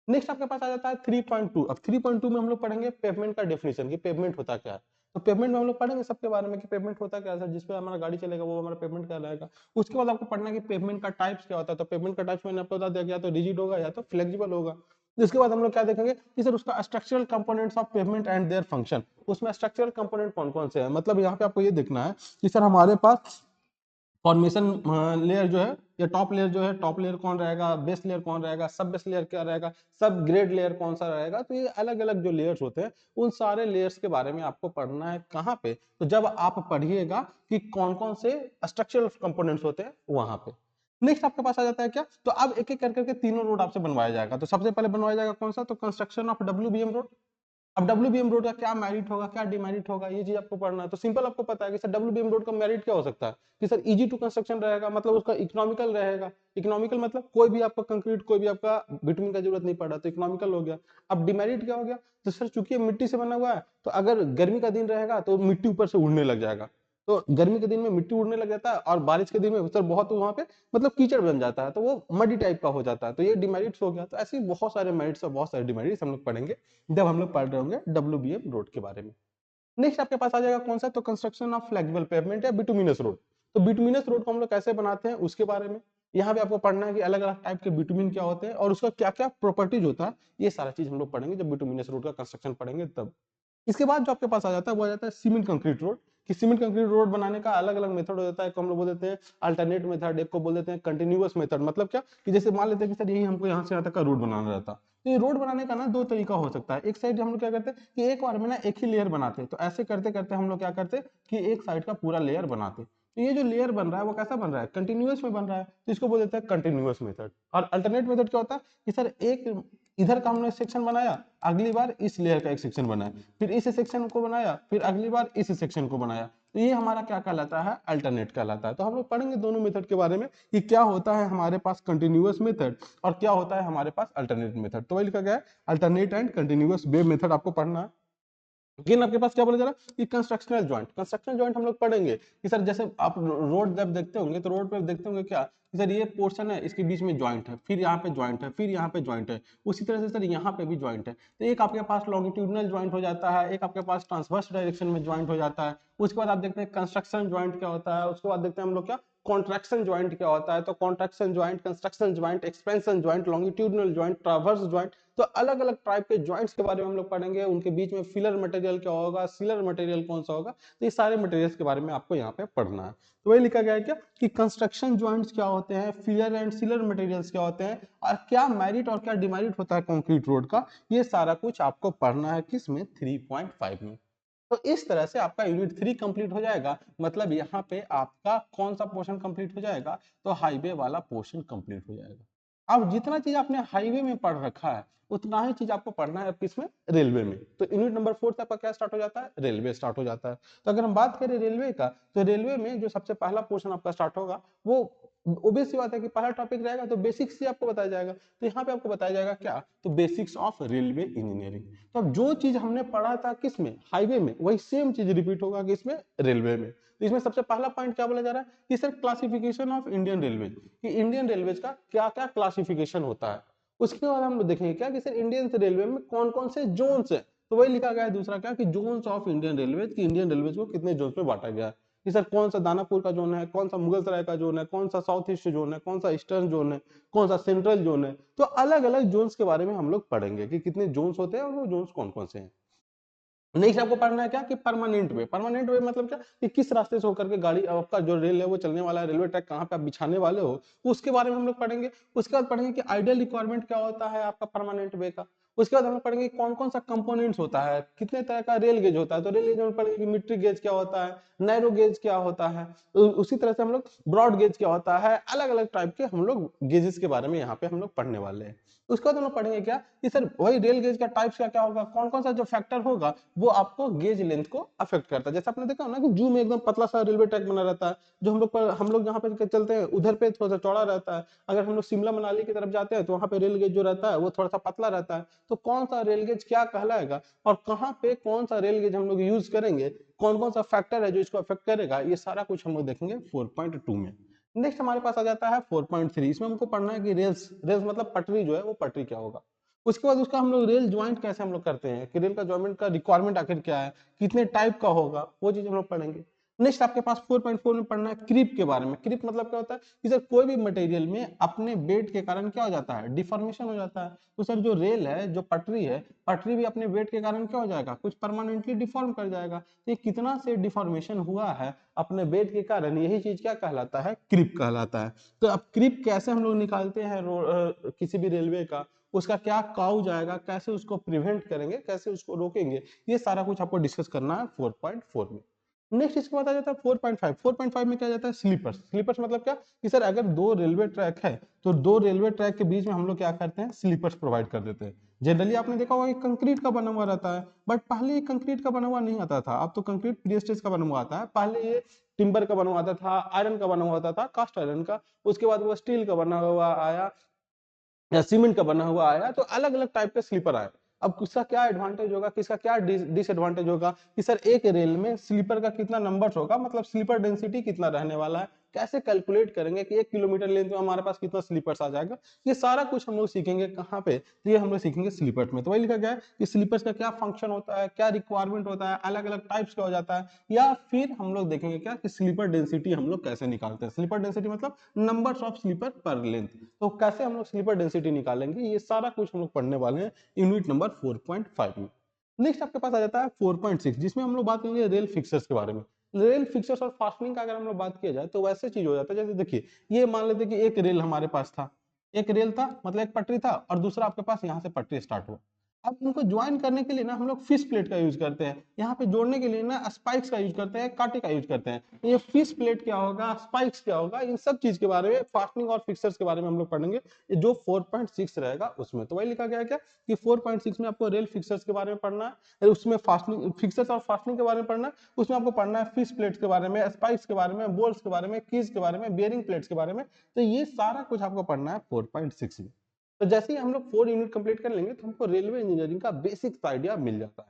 नेक्स्ट आपके पास आ जाता है 3.2। अब 3.2 में हम लोग पढ़ेंगे पेवमेंट का डेफिनेशन, कि पेवमेंट होता क्या है। तो पेवमेंट में हम लोग पढ़ेंगे सबके बारे में कि पेवमेंट होता क्या है सर, जिस पे हमारा गाड़ी चलेगा वो हमारा पेवमेंट कहलाएगा। उसके बाद आपको पढ़ना है कि पेवमेंट का टाइप्स क्या होता है। तो पेवमेंट का टाइप्स मैंने आपको बता दिया, या तो रिजिड होगा या तो फ्लेक्सिबल होगा। इसके बाद हम लोग क्या देखेंगे कि सर उसका structural components of pavement and their function. उसमें स्ट्रक्चरल कंपोनेंट कौन कौन से हैं, मतलब यहाँ पे आपको ये देखना है कि सर हमारे पास फॉर्मेशन लेयर जो है, या टॉप लेयर जो है, टॉप लेयर कौन रहेगा, बेस लेयर कौन रहेगा, सब बेस लेयर क्या रहेगा, सब ग्रेड लेयर कौन सा रहेगा। तो ये अलग अलग जो लेयर्स होते हैं उन सारे लेयर्स के बारे में आपको पढ़ना है। कहाँ पे, तो जब आप पढ़िएगा कि कौन कौन से स्ट्रक्चरल कंपोनेंट्स होते हैं वहां पे। नेक्स्ट आपके पास आ जाता है क्या, तो अब एक एक कर करके तीनों रोड आपसे बनवाया जाएगा। तो सबसे पहले बनवाया जाएगा कौन सा, तो कंस्ट्रक्शन ऑफ डब्ल्यूबीएम रोड। अब डब्ल्यूबीएम रोड का क्या मेरिट होगा, क्या डिमेरिट होगा, ये चीज आपको पढ़ना है। तो सिंपल आपको पता है कि सर डब्ल्यूबीएम रोड का मेरिट क्या हो सकता है, कि सर इजी टू कंस्ट्रक्शन रहेगा, मतलब उसका इकोनॉमिकल रहेगा। इकोनॉमिकल मतलब कोई भी आपका कंक्रीट, कोई भी आपका बिटवीन का जरूरत नहीं पड़ रहा, तो इकोनॉमिकल हो गया। अब डिमेरिट क्या हो गया, तो सर चूंकि मिट्टी से बना हुआ है तो अगर गर्मी का दिन रहेगा तो मिट्टी ऊपर से उड़ने लग जाएगा। तो गर्मी के दिन में मिट्टी उड़ने लग जाता है और बारिश के दिन में सर बहुत वहां पे मतलब कीचड़ बन जाता है, तो वो मडी टाइप का हो जाता है, तो ये डिमेरिट्स हो गया। तो ऐसे बहुत सारे मेरिट्स और बहुत सारे डिमेरिट्स हम लोग पढ़ेंगे जब हम लोग पढ़ रहे होंगे डब्ल्यूबीएम रोड के बारे में। नेक्स्ट आपके पास आ जाएगा कौन सा, तो कंस्ट्रक्शन ऑफ फ्लेक्सिबल पेवमेंट या बिटुमिनस रोड। तो बिटुमिनस रोड को हम लोग कैसे बनाते हैं उसके बारे में यहाँ पे आपको पढ़ना है कि अलग अलग टाइप के बिटुमिन क्या होते हैं और उसका क्या क्या प्रॉपर्टीज होता है। ये सारा चीज हम लोग पढ़ेंगे जब बिटुमिनस रोड का कंस्ट्रक्शन पढ़ेंगे तब। इसके बाद जो आपके पास आ जाता है वो आ जाता है सीमेंट कंक्रीट रोड। कि सीमेंट कंक्रीट रोड बनाने का अलग अलग मेथड हो जाता है, को हम लोग बोल देते हैं अल्टरनेट मेथड, एक को बोल देते हैं कंटिन्यूअस मेथड। मतलब क्या, कि जैसे मान लेते हैं कि सर यही हमको यहाँ से यहाँ तक का रोड बनाना रहता, तो ये रोड बनाने का ना दो तरीका हो सकता है। एक साइड हम लोग क्या करते हैं कि एक बार में ना एक ही लेयर बनाते हैं, तो ऐसे करते करते हम लोग क्या करते हैं कि एक साइड का पूरा लेयर बनाते। तो ये जो लेयर बन रहा है वो कैसा बन रहा है, कंटिन्यूअस में बन रहा है, तो इसको बोल देते हैं कंटिन्यूअस मेथड। और अल्टरनेट मेथड क्या होता है कि सर एक इधर का हमने सेक्शन बनाया, अगली बार इस लेयर का एक सेक्शन बनाया, फिर इस सेक्शन को बनाया, फिर अगली बार इस सेक्शन को बनाया। तो ये हमारा क्या कहलाता है, अल्टरनेट कहलाता है। तो हम लोग पढ़ेंगे दोनों मेथड के बारे में कि क्या होता है हमारे पास कंटिन्यूअस मेथड और क्या होता है हमारे पास अल्टरनेट मेथड। तो वही लिखा गया है alternate and continuous wave method आपको पढ़ना है। अगेन आपके पास क्या बोला जा रहा है कि कंस्ट्रक्शनल जॉइंट। कंस्ट्रक्शनल जॉइंट हम लोग पढ़ेंगे कि सर जैसे आप रोड जब देखते होंगे तो रोड पे देखते होंगे क्या कि सर ये पोर्शन है, इसके बीच में जॉइंट है, फिर यहाँ पे जॉइंट है, फिर यहाँ पे जॉइंट है। उसी तरह से सर यहाँ पे भी जॉइंट है। तो एक आपके पास लॉन्गिट्यूडनल जॉइंट हो जाता है, एक आपके पास ट्रांसवर्स डायरेक्शन में जॉइंट हो जाता है। उसके बाद आप देखते हैं कंस्ट्रक्शन जॉइंट क्या होता है, उसके बाद देखते हैं हम लोग क्या कॉन्ट्रैक्शन जॉइंट क्या होता है। तो contraction joint, construction joint, expansion joint, longitudinal joint, traverse joint. तो अलग अलग टाइप के जॉइंट्स के बारे में हम लोग पढ़ेंगे। उनके बीच में फिलर मटेरियल क्या होगा, सीलर मटेरियल कौन सा होगा। तो ये सारे मटेरियल्स के बारे में आपको यहाँ पे पढ़ना है। तो वही लिखा गया है क्या कि कंस्ट्रक्शन जॉइंट्स क्या होते हैं, फिलर एंड सीलर मटेरियल्स क्या होते हैं, और क्या मेरिट और क्या डिमेरिट होता है कंक्रीट रोड का। ये सारा कुछ आपको पढ़ना है किसमें, 3.5 में। तो इस तरह से आपका यूनिट 3 कंप्लीट हो जाएगा। मतलब यहाँ पे आपका कौन सा पोर्शन कंप्लीट हो जाएगा, तो हाईवे वाला पोर्शन कंप्लीट हो जाएगा। अब जितना चीज आपने हाईवे में पढ़ रखा है उतना ही चीज आपको पढ़ना है किसमें, रेलवे में। तो यूनिट नंबर 4 से आपका क्या स्टार्ट हो जाता है, रेलवे स्टार्ट हो जाता है। तो अगर हम बात करें रेलवे का, तो रेलवे में जो सबसे पहला पोर्शन आपका स्टार्ट होगा वो ओबवियस सी बात है कि पहला टॉपिक रहेगा तो बेसिक्स से आपको बताया जाएगा। तो यहाँ पे आपको बताया जाएगा क्या, तो बेसिक्स ऑफ रेलवे इंजीनियरिंग। तो अब जो चीज हमने पढ़ा था किसमें, हाईवे में, वही सेम चीज रिपीट होगा किसमें, रेलवे में। तो इसमें सबसे पहला पॉइंट क्या बोला जा रहा है कि sir classification of Indian railway, कि इंडियन रेलवे का क्या क्या क्लासिफिकेशन होता है। उसके बाद हम लोग देखेंगे क्या कि सर इंडियन रेलवे में कौन कौन से जोन्स है। तो वही लिखा गया है दूसरा क्या, कि जोन्स ऑफ इंडियन रेलवे, कि इंडियन रेलवे को कितने जोन्स में बांटा गया है, कि सर कौन सा दानापुर का जोन है, कौन सा मुगलसराय का जोन है, कौन सा साउथ ईस्ट जोन है, कौन सा ईस्टर्न जोन है, कौन सा सेंट्रल जोन है। तो अलग अलग जोन्स के बारे में हम लोग पढ़ेंगे कि कितने जोन्स होते हैं और वो जोन्स कौन कौन से हैं। नेक्स्ट आपको पढ़ना है क्या, कि परमानेंट वे। परमानेंट वे मतलब क्या, कि किस रास्ते से होकर के गाड़ी, आपका जो रेल है वो चलने वाला है, रेलवे ट्रैक कहाँ पे आप बिछाने वाले हो, उसके बारे में हम लोग पढ़ेंगे। उसके बाद पढ़ेंगे कि आइडियल रिक्वायरमेंट क्या होता है आपका परमानेंट वे का। उसके बाद हम लोग पढ़ेंगे कौन कौन सा कंपोनेंट्स होता है, कितने तरह का रेल गेज होता है। तो रेल गेज में पढ़ेंगे कि मीट्रिक गेज क्या होता है, नैरो गेज क्या होता है, उसी तरह से हम लोग ब्रॉड गेज क्या होता है, अलग अलग टाइप के हम लोग गेजेस के बारे में यहाँ पे हम लोग पढ़ने वाले हैं। उसके बाद हम लोग पढ़ेंगे क्या, कि सर वही रेल गेज का टाइप्स का क्या होगा, कौन कौन सा जो फैक्टर होगा वो आपको गेज लेंथ को अफेक्ट करता है। जैसे आपने देखा ना कि जू में एकदम पतला सा रेलवे ट्रैक बना रहता है, जो हम लोग जहाँ पे चलते हैं उधर पे थोड़ा सा चौड़ा रहता है। अगर हम लोग शिमला मनाली की तरफ जाते हैं तो वहाँ पे रेल गेज जो रहता है वो थोड़ा सा पतला रहता है। तो कौन सा रेल गेज क्या कहलाएगा और कहाँ पे कौन सा रेल गेज हम लोग यूज करेंगे, कौन कौन सा फैक्टर है जो इसको अफेक्ट करेगा, ये सारा कुछ हम लोग देखेंगे 4.2 में। नेक्स्ट हमारे पास आ जाता है 4.3। इसमें हमको पढ़ना है कि रेल्स, रेल्स मतलब पटरी जो है वो पटरी क्या होगा। उसके बाद उसका हम लोग रेल ज्वाइंट कैसे हम लोग करते हैं, कि रेल का ज्वाइंट का रिक्वायरमेंट आखिर क्या है, कितने टाइप का होगा, वो चीज हम लोग पढ़ेंगे। नेक्स्ट आपके पास 4.4 में पढ़ना है क्रीप के बारे में। क्रीप मतलब क्या होता है कि सर कोई भी मटेरियल में अपने वेट के कारण क्या हो जाता है, डिफॉर्मेशन हो जाता है। तो सर जो रेल है, जो पटरी है, पटरी भी अपने वेट के कारण क्या हो जाएगा, कुछ परमानेंटली डिफॉर्म कर जाएगा। तो ये कितना से डिफॉर्मेशन हुआ है अपने वेट के कारण, यही चीज क्या कहलाता है, क्रीप कहलाता है। तो अब क्रीप कैसे हम लोग निकालते हैं किसी भी रेलवे का, उसका क्या काउ जाएगा, कैसे उसको प्रिवेंट करेंगे, कैसे उसको रोकेंगे, ये सारा कुछ आपको डिस्कस करना है 4.4 में। नेक्स्ट इसके बाद आ जाता है 4.5। 4.5 में क्या जाता है, स्लीपर्स। स्लीपर्स मतलब क्या, कि सर अगर दो रेलवे ट्रैक है तो दो रेलवे ट्रैक के बीच में हम लोग क्या करते हैं, स्लीपर्स प्रोवाइड कर देते हैं। जनरली आपने देखा होगा कंक्रीट का बना हुआ रहता है, बट पहले ये कंक्रीट का बना हुआ नहीं आता था। अब तो कंक्रीट प्रीस्टेज का बना हुआ आता है। पहले ये टिम्बर का बना हुआ आता था, आयरन का बना हुआ आता था, कास्ट आयरन का। उसके बाद वो स्टील का बना हुआ आया या सीमेंट का बना हुआ आया। तो अलग अलग टाइप के स्लीपर आए। अब किसका क्या एडवांटेज होगा, किसका क्या डिसएडवांटेज होगा, कि सर एक रेल में स्लीपर का कितना नंबर होगा, मतलब स्लीपर डेंसिटी कितना रहने वाला है, कैसे कैलकुलेट करेंगे कि 1 किलोमीटर लेंथ में हमारे पास कितना स्लीपर्स आ जाएगा। ये सारा कुछ हम लोग सीखेंगे कहाँ पे, तो ये हम लोग सीखेंगे स्लीपर्स में। तो वही लिखा गया है कि स्लीपर्स का क्या फंक्शन होता है, क्या रिक्वायरमेंट होता है, अलग अलग टाइप्स का हो जाता है। या फिर हम लोग देखेंगे क्या, कि स्लीपर डेंसिटी हम लोग कैसे निकालते हैं। स्लीपर डेंसिटी मतलब नंबर ऑफ स्लीपर पर लेंथ। तो कैसे हम लोग स्लीपर डेंसिटी निकालेंगे, ये सारा कुछ हम लोग पढ़ने वाले हैं यूनिट नंबर 4.5 में। नेक्स्ट आपके पास आ जाता है 4.6, जिसमें हम लोग बात करेंगे रेल फिक्सर्स के बारे में। रेल फिक्सर्स और फास्टनिंग का अगर हम लोग बात किया जाए तो वैसे चीज हो जाता है, जैसे देखिए ये मान लेते कि एक रेल हमारे पास था, एक रेल था मतलब एक पटरी था, और दूसरा आपके पास यहाँ से पटरी स्टार्ट हुआ। अब इनको ज्वाइन करने के लिए ना हम लोग फिश प्लेट का यूज करते हैं, यहाँ पे जोड़ने के लिए ना स्पाइक्स का यूज करते हैं, कांटे का यूज करते हैं। तो ये फिश प्लेट क्या होगा, स्पाइक्स क्या होगा, इन सब चीज के बारे में, फास्टनिंग और फिक्सर्स के बारे में हम लोग पढ़ेंगे जो 4.6 रहेगा उसमें। तो वही लिखा गया है क्या, कि 4.6 में आपको रेल फिक्सर्स के बारे में पढ़ना है, उसमें फास्टनिंग, फिक्सर्स और फास्टनिंग के बारे में पढ़ना है। उसमें आपको पढ़ना है फिश प्लेट्स के बारे में, स्पाइक्स के बारे में, बोल्ट्स के बारे में, कीज के बारे में, बेयरिंग प्लेट्स के बारे में। तो ये सारा कुछ आपको पढ़ना है 4.6 में। तो जैसे ही हम लोग 4 यूनिट कंप्लीट कर लेंगे तो हमको रेलवे इंजीनियरिंग का बेसिक आइडिया मिल जाता है।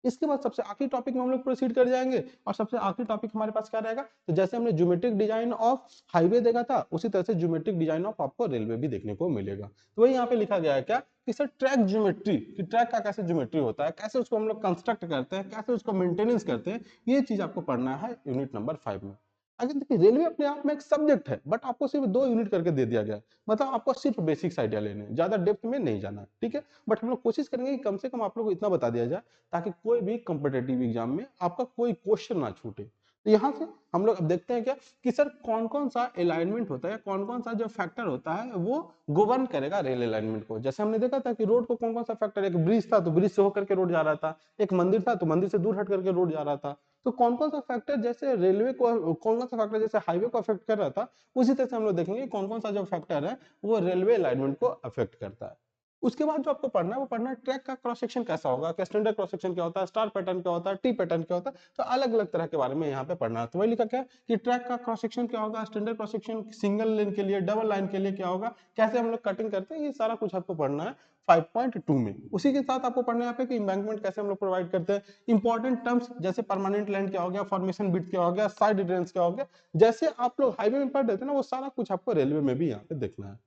इसके बाद सबसे आखिरी टॉपिक में हम लोग प्रोसीड कर जाएंगे, और सबसे आखिरी टॉपिक हमारे पास क्या रहेगा, तो जैसे हमने ज्योमेट्रिक डिजाइन ऑफ हाईवे देखा था, उसी तरह से ज्योमेट्रिक डिजाइन ऑफ आपको रेलवे भी देखने को मिलेगा। तो वही यहाँ पे लिखा गया है क्या, कि सर ट्रैक ज्योमेट्री, कि ट्रैक का कैसे ज्योमेट्री होता है, कैसे उसको हम लोग कंस्ट्रक्ट करते हैं, कैसे उसको मेंटेनेंस करते हैं, ये चीज आपको पढ़ना है यूनिट नंबर 5 में। अगर देखिए रेलवे अपने आप में एक सब्जेक्ट है, बट आपको सिर्फ 2 यूनिट करके दे दिया गया है। मतलब आपको सिर्फ बेसिक्स आइडिया लेने हैं, ज्यादा डेप्थ में नहीं जाना है, ठीक है। बट हम लोग कोशिश करेंगे कि कम से कम आप लोग को इतना बता दिया जाए ताकि कोई भी कॉम्पिटेटिव एग्जाम में आपका कोई क्वेश्चन ना छूटे। तो यहाँ से हम लोग अब देखते हैं क्या कि सर कौन कौन सा अलाइनमेंट होता है, कौन कौन सा जो फैक्टर होता है वो गवर्न करेगा रेल अलाइनमेंट को। जैसे हमने देखा था कि रोड को कौन कौन सा फैक्टर, एक ब्रिज था तो ब्रिज से होकर के रोड जा रहा था, एक मंदिर था तो मंदिर से दूर हट करके रोड जा रहा था। तो कौन कौन सा फैक्टर जैसे रेलवे को, कौन कौन सा फैक्टर जैसे हाईवे को अफेक्ट कर रहा था, उसी तरह से हम लोग देखेंगे कौन कौन सा जो फैक्टर है वो रेलवे अलाइनमेंट को अफेक्ट करता है। उसके बाद जो आपको पढ़ना है वो पढ़ना है ट्रैक का क्रॉस सेक्शन कैसा होगा, क्या स्टैंडर्ड क्रॉस सेक्शन क्या होता है, स्टार पैटर्न क्या होता है, टी पैटर्न क्या होता है। तो अलग अलग तरह के बारे में यहाँ पे पढ़ना है। तो वही लिखा क्या कि ट्रैक का क्रॉस सेक्शन क्या होगा, standard cross section single lane के लिए, डबल लाइन के लिए क्या होगा, कैसे हम लोग कटिंग करते हैं, ये सारा कुछ आपको पढ़ना है 5.2 में। उसी के साथ आपको पढ़ना है यहाँ पे कि एम्बैंकमेंट कैसे हम लोग प्रोवाइड करते हैं, इंपॉर्टेंट टर्म्स जैसे परमानेंट लैंड क्या हो गया, फॉर्मेशन बिट क्या हो गया, साइड ड्रेन्स क्या हो गया, जैसे आप लोग हाईवे में पढ़ रहे थे ना वो सारा कुछ आपको रेलवे में भी यहाँ पे देखना है।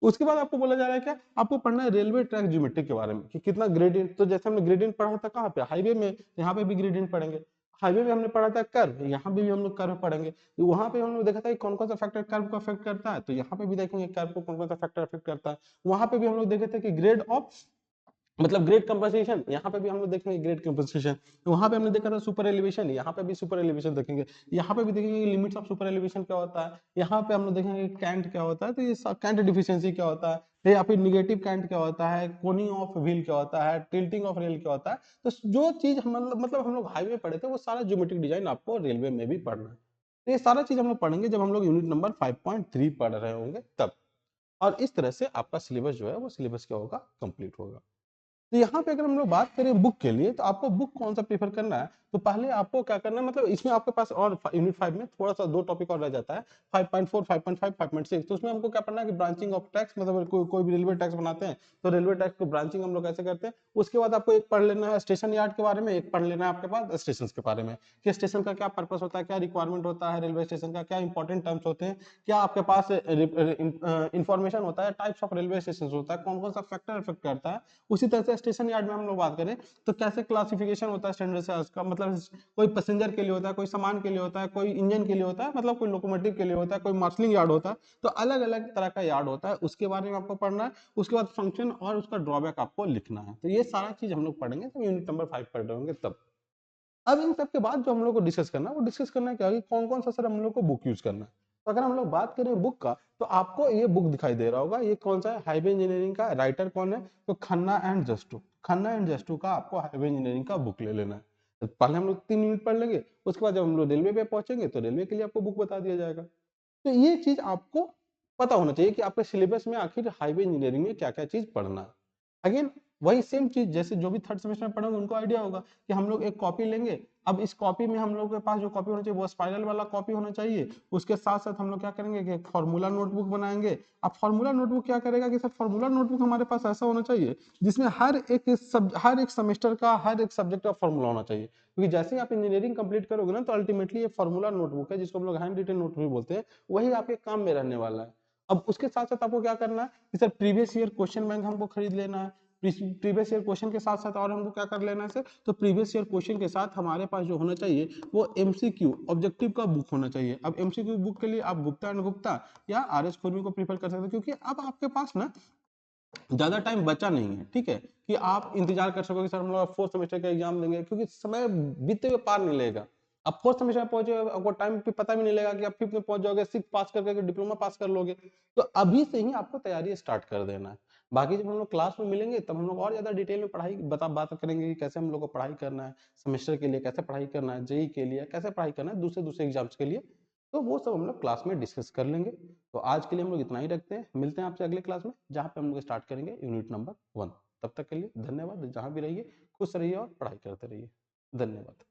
उसके बाद आपको बोला जा रहा है क्या, आपको पढ़ना है रेलवे ट्रैक ज्योमेट्री के बारे में कि कितना ग्रेडियंट। तो जैसे हमने ग्रेडियंट पढ़ा था कहाँ पे, हाईवे में, यहाँ पे भी ग्रेडियंट पढ़ेंगे। हाईवे में हमने पढ़ा था कर्व, यहाँ पे भी हम लोग कर्व पढ़ेंगे। वहां पे हम लोग देखा था कि कौन कौन सा फैक्टर कर्व को अफेक्ट करता है, तो यहाँ पे भी देखेंगे कर्व को कौन कौन सा फैक्टर अफेक्ट करता है। वहां पे भी हम लोग देखे थे कि ग्रेड ऑफ मतलब ग्रेड कंपनसेशन, यहाँ पे भी हम लोग देखेंगे ग्रेड कंपनसेशन। वहां पे हमने देखा था सुपर एलिवेशन, यहाँ पे भी सुपर एलिवेशन देखेंगे। यहाँ पे भी देखेंगे लिमिट्स ऑफ सुपर एलिवेशन क्या होता है, यहाँ पे हम लोग देखेंगे कैंट क्या होता है, तो ये कैंट डिफिशियंसी क्या होता है, या फिर निगेटिव कैंट क्या होता है, कोनिंग ऑफ व्हील क्या होता है, टिल्टिंग ऑफ रेल क्या होता है। तो जो चीज हम मतलब हम लोग हाईवे पढ़े थे वो सारा ज्योमेट्रिक डिजाइन आपको रेलवे में भी पढ़ना है। तो ये सारा चीज हम लोग पढ़ेंगे जब हम लोग यूनिट नंबर 5.3 पढ़ रहे होंगे तब। और इस तरह से आपका सिलेबस जो है वो सिलेबस क्या होगा, कंप्लीट होगा। तो यहाँ पे अगर हम लोग बात करें बुक के लिए, तो आपको बुक कौन सा प्रेफर करना है, तो पहले आपको क्या करना है, मतलब इसमें आपके पास और यूनिट 5 में थोड़ा सा 2 टॉपिक और रह जाता है, 5.4, 5.5, 5.6। तो उसमें हमको क्या पढ़ना है कि ब्रांचिंग ऑफ टैक्स, मतलब कोई भी रेलवे टैक्स बनाते हैं तो रेलवे टैक्स को ब्रांचिंग हम लोग कैसे करते हैं। उसके बाद आपको एक पढ़ लेना है स्टेशन यार्ड के बारे में, एक पढ़ लेना है आपके पास स्टेशन के बारे में कि स्टेशन का क्या पर्पस होता है, क्या रिक्वायरमेंट होता है रेलवे स्टेशन का, क्या इंपॉर्टेंट टर्म्स होते हैं, क्या आपके पास इंफॉर्मेशन होता है, टाइप्स ऑफ रेलवे स्टेशन होता है, कौन कौन सा फैक्टर इफेक्ट करता है। उसी तरह से स्टेशन यार्ड में हम लोग बात करें तो कैसे क्लासिफिकेशन होता है स्टैंडर्ड से का, मतलब कोई पैसेंजर के लिए होता है, कोई सामान के लिए होता है, कोई इंजन के लिए होता है, मतलब कोई लोकोमोटिव के लिए होता है, कोई मार्शलिंग यार्ड होता है। तो अलग अलग तरह का यार्ड होता है, उसके बारे में आपको पढ़ना है। उसके बाद फंक्शन और उसका ड्रॉबैक आपको लिखना है। तो ये सारा चीज हम लोग पढ़ेंगे तो यूनिट नंबर 5 पढ़ रहे होंगे तब। अब इन सब के बाद जो हम लोग को डिस्कस करना है वो डिस्कस करना है क्या कि कौन कौन सा सर हम लोग को बुक यूज करना है। तो अगर हम लोग बात करें बुक का, तो आपको ये बुक दिखाई दे रहा होगा, ये कौन सा है, हाईवे इंजीनियरिंग का। राइटर कौन है, तो खन्ना एंड जस्टू। खन्ना एंड जस्टू का आपको हाईवे इंजीनियरिंग का बुक ले लेना है। तो पहले हम लोग 3 यूनिट पढ़ लेंगे, उसके बाद जब हम लोग रेलवे पे पहुंचेंगे तो रेलवे के लिए आपको बुक बता दिया जाएगा। तो ये चीज आपको पता होना चाहिए कि आपके सिलेबस में आखिर हाईवे इंजीनियरिंग में क्या क्या चीज पढ़ना है। अगेन वही सेम चीज जैसे जो भी थर्ड सेमेस्टर में पढ़ेंगे उनको आइडिया होगा कि हम लोग एक कॉपी लेंगे। अब इस कॉपी में हम लोग के पास जो कॉपी होना चाहिए वो स्पाइरल वाला कॉपी होना चाहिए। उसके साथ साथ हम लोग क्या करेंगे कि एक फॉर्मूला नोटबुक बनाएंगे। अब फॉर्मूला नोटबुक क्या करेगा कि सर फॉर्मूला नोटबुक हमारे पास ऐसा होना चाहिए जिसमें हर एक सेमेस्टर का हर एक सब्जेक्ट का फॉर्मूला होना चाहिए। क्योंकि जैसे ही आप इंजीनियरिंग कंप्लीट करोगे ना तो अल्टीमेटली ये फॉर्मूला नोटबुक है जिसको हम लोग हैंड रिटन नोट भी बोलते हैं, वही आपके काम में रहने वाला है। अब उसके साथ साथ आपको क्या करना है कि sir previous year question bank हमको खरीद लेना है। प्रीवियस ईयर क्वेश्चन के साथ साथ और हमको क्या कर लेना है सर, तो प्रीवियस ईयर क्वेश्चन के साथ हमारे पास जो होना चाहिए वो एमसीक्यू ऑब्जेक्टिव का बुक होना चाहिए। अब एमसीक्यू बुक के लिए आप गुप्ता एंड गुप्ता या आर एस खुरमी को प्रीफर कर सकते हैं, क्योंकि अब आपके पास ना ज्यादा टाइम बचा नहीं है, ठीक है, कि आप इंतजार कर सकोगे सर हम लोग 4th सेमेस्टर का एग्जाम देंगे, क्योंकि समय बीतते हुए पार नहीं लगेगा। आप 4th सेमेस्टर में पहुंचे आपको टाइम पे पता भी नहीं लगेगा कि आप 5th में पहुंच जाओगे, 6th पास करके डिप्लोमा पास कर लोगे। तो अभी से ही आपको तैयारी स्टार्ट कर देना है। बाकी जब हम लोग क्लास में मिलेंगे तब हम लोग और ज्यादा डिटेल में पढ़ाई बात करेंगे कि कैसे हम लोग को पढ़ाई करना है, सेमेस्टर के लिए कैसे पढ़ाई करना है, जेई के लिए कैसे पढ़ाई करना है, दूसरे दूसरे एग्जाम्स के लिए। तो वो सब हम लोग क्लास में डिस्कस कर लेंगे। तो आज के लिए हम लोग इतना ही रखते हैं, मिलते हैं आपसे अगले क्लास में जहाँ पे हम लोग स्टार्ट करेंगे यूनिट नंबर 1। तब तक के लिए धन्यवाद। जहाँ भी रहिए खुश रहिए और पढ़ाई करते रहिए। धन्यवाद।